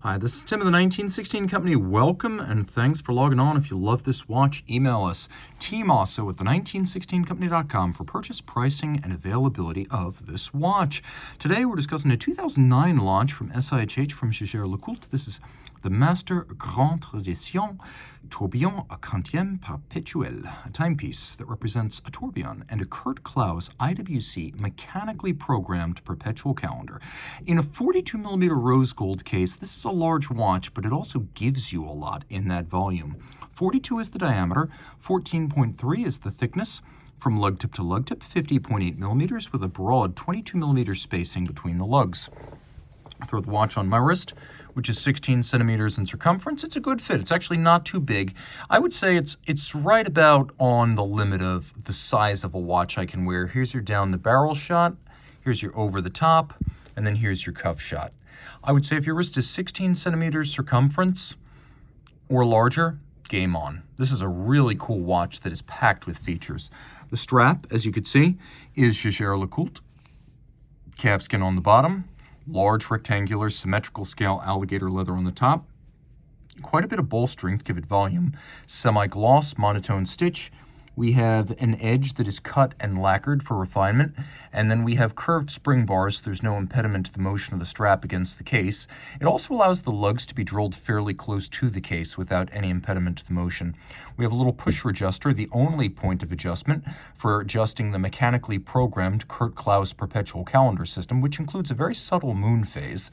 Hi, this is Tim of the 1916 Company. Welcome and thanks for logging on. If you love this watch, email us Team Mosso at the1916company.com for purchase, pricing, and availability of this watch. Today we're discussing a 2009 launch from SIHH from Jaeger-LeCoultre. This is the Master Grande Edition Tourbillon à quantième Perpetual, a timepiece that represents a tourbillon and a Kurt Klaus IWC mechanically programmed perpetual calendar. In a 42mm rose gold case, this is a large watch, but it also gives you a lot in that volume. 42 is the diameter, 14.3 is the thickness, from lug tip to lug tip, 50.8 millimeters with a broad 22 millimeter spacing between the lugs. I throw the watch on my wrist, which is 16 centimeters in circumference. It's a good fit. It's actually not too big. I would say it's right about on the limit of the size of a watch I can wear. Here's your down the barrel shot, here's your over the top, and then here's your cuff shot. I would say if your wrist is 16 centimeters circumference or larger, game on. This is a really cool watch that is packed with features. The strap, as you can see, is Jaeger-LeCoultre. Calfskin on the bottom. Large rectangular symmetrical scale alligator leather on the top. Quite a bit of bolstering to give it volume. Semi-gloss monotone stitch. We have an edge that is cut and lacquered for refinement, and then we have curved spring bars so there's no impediment to the motion of the strap against the case. It also allows the lugs to be drilled fairly close to the case without any impediment to the motion. We have a little pusher adjuster, the only point of adjustment for adjusting the mechanically programmed Kurt Klaus perpetual calendar system, which includes a very subtle moon phase.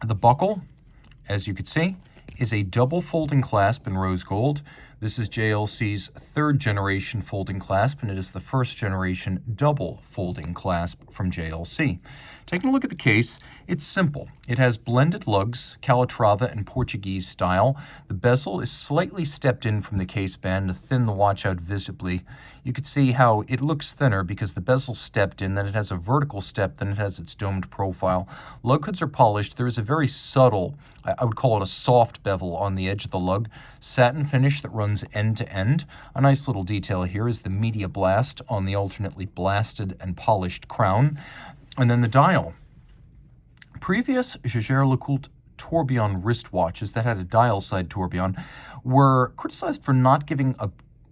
The buckle, as you can see, is a double folding clasp in rose gold. This is JLC's third generation folding clasp, and it is the first generation double folding clasp from JLC. Taking a look at the case, it's simple. It has blended lugs, Calatrava and Portuguese style. The bezel is slightly stepped in from the case band to thin the watch out visibly. You can see how it looks thinner because the bezel stepped in, then it has a vertical step, then it has its domed profile. Lug hoods are polished. There is a very subtle, I would call it a soft bevel on the edge of the lug. Satin finish that runs end to end. A nice little detail here is the media blast on the alternately blasted and polished crown. And then the dial. Previous Jaeger-LeCoultre tourbillon wristwatches that had a dial side tourbillon were criticized for not giving a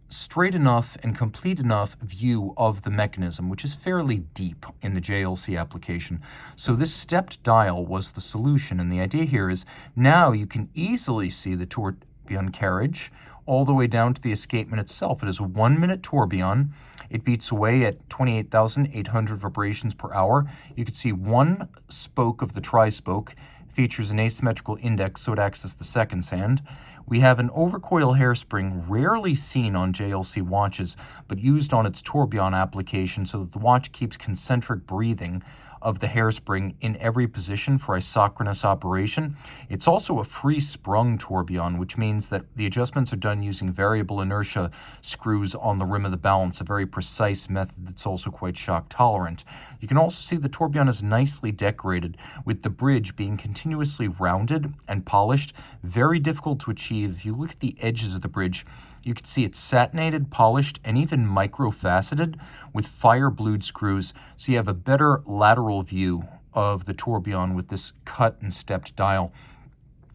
straight enough and complete enough view of the mechanism, which is fairly deep in the JLC application. So this stepped dial was the solution, and the idea here is now you can easily see the tourbillon carriage all the way down to the escapement itself. It is a 1 minute tourbillon. It beats away at 28,800 vibrations per hour. You can see one spoke of the tri-spoke features an asymmetrical index, so it acts as the seconds hand. We have an overcoil hairspring, rarely seen on JLC watches, but used on its tourbillon application so that the watch keeps concentric breathing of the hairspring in every position for isochronous operation. It's also a free-sprung tourbillon, which means that the adjustments are done using variable inertia screws on the rim of the balance, a very precise method that's also quite shock tolerant. You can also see the tourbillon is nicely decorated, with the bridge being continuously rounded and polished. Very difficult to achieve. If you look at the edges of the bridge, you can see it's satinated, polished, and even micro-faceted with fire-blued screws, so you have a better lateral view of the tourbillon with this cut and stepped dial,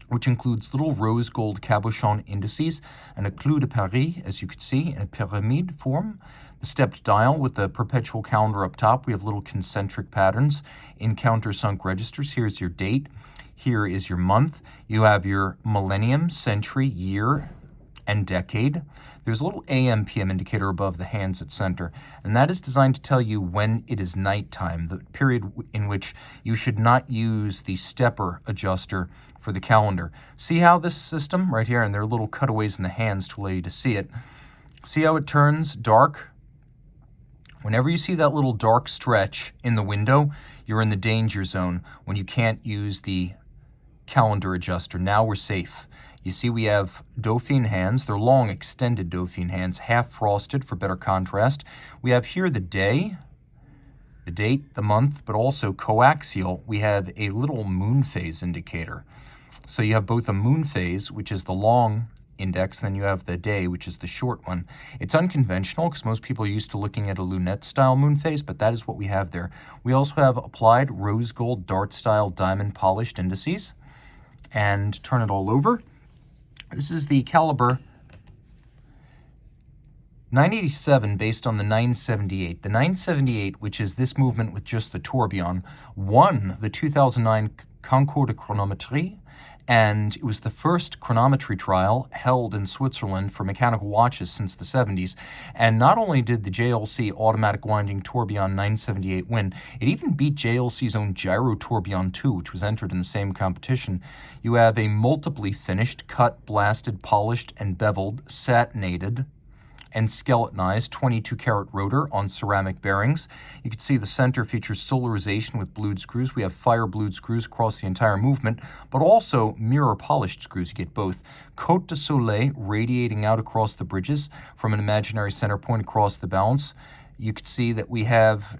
which includes little rose gold cabochon indices and a clou de Paris, as you can see, in a pyramide form. The stepped dial with the perpetual calendar up top, we have little concentric patterns in countersunk registers. Here's your date. Here is your month. You have your millennium, century, year, and decade. There's a little AM PM indicator above the hands at center, and that is designed to tell you when it is nighttime, the period in which you should not use the stepper adjuster for the calendar. See how this system right here, and there are little cutaways in the hands to allow you to see it. See how it turns dark? Whenever you see that little dark stretch in the window, you're in the danger zone when you can't use the calendar adjuster. Now we're safe. You see we have Dauphine hands. They're long, extended Dauphine hands, half frosted for better contrast. We have here the day, the date, the month, but also coaxial. We have a little moon phase indicator. So you have both a moon phase, which is the long index, then you have the day, which is the short one. It's unconventional because most people are used to looking at a lunette-style moon phase, but that is what we have there. We also have applied rose gold dart-style diamond polished indices. and turn it all over. This is the Caliber 987 based on the 978. The 978, which is this movement with just the tourbillon, won the 2009 Concours de Chronométrie, and it was the first chronometry trial held in Switzerland for mechanical watches since the 70s. And not only did the JLC automatic winding tourbillon 978 win, it even beat JLC's own gyro tourbillon 2, which was entered in the same competition. You have a multiply finished, cut, blasted, polished, and beveled, satinated, and skeletonized 22-karat rotor on ceramic bearings. You can see the center features solarization with blued screws. We have fire blued screws across the entire movement, but also mirror polished screws. You get both Côte de Soleil radiating out across the bridges from an imaginary center point across the balance. You can see that we have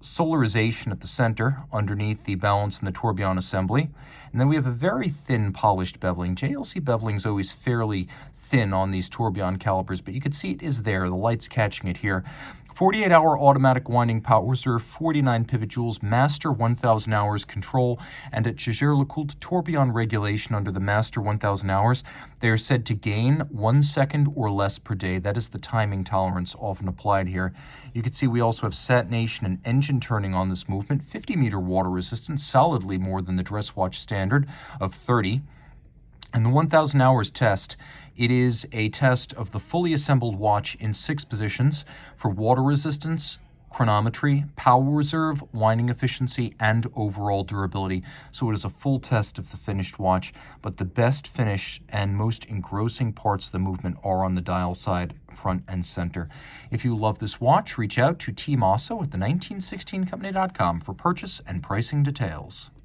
solarization at the center underneath the balance and the tourbillon assembly. And then we have a very thin polished beveling. JLC beveling is always fairly thin on these tourbillon calibers, but you can see it is there. The light's catching it here. 48-hour automatic winding power reserve, 49 pivot joules, master 1,000 hours control, and at Jaeger-LeCoultre tourbillon regulation under the master 1,000 hours, they are said to gain 1 second or less per day. That is the timing tolerance often applied here. You can see we also have satination and engine turning on this movement, 50-meter water resistance, solidly more than the dress watch standard of 30. And the 1,000 hours test, it is a test of the fully assembled watch in 6 positions for water resistance, chronometry, power reserve, winding efficiency, and overall durability. So it is a full test of the finished watch, but the best finish and most engrossing parts of the movement are on the dial side, front and center. If you love this watch, reach out to Team Mosso at the 1916company.com for purchase and pricing details.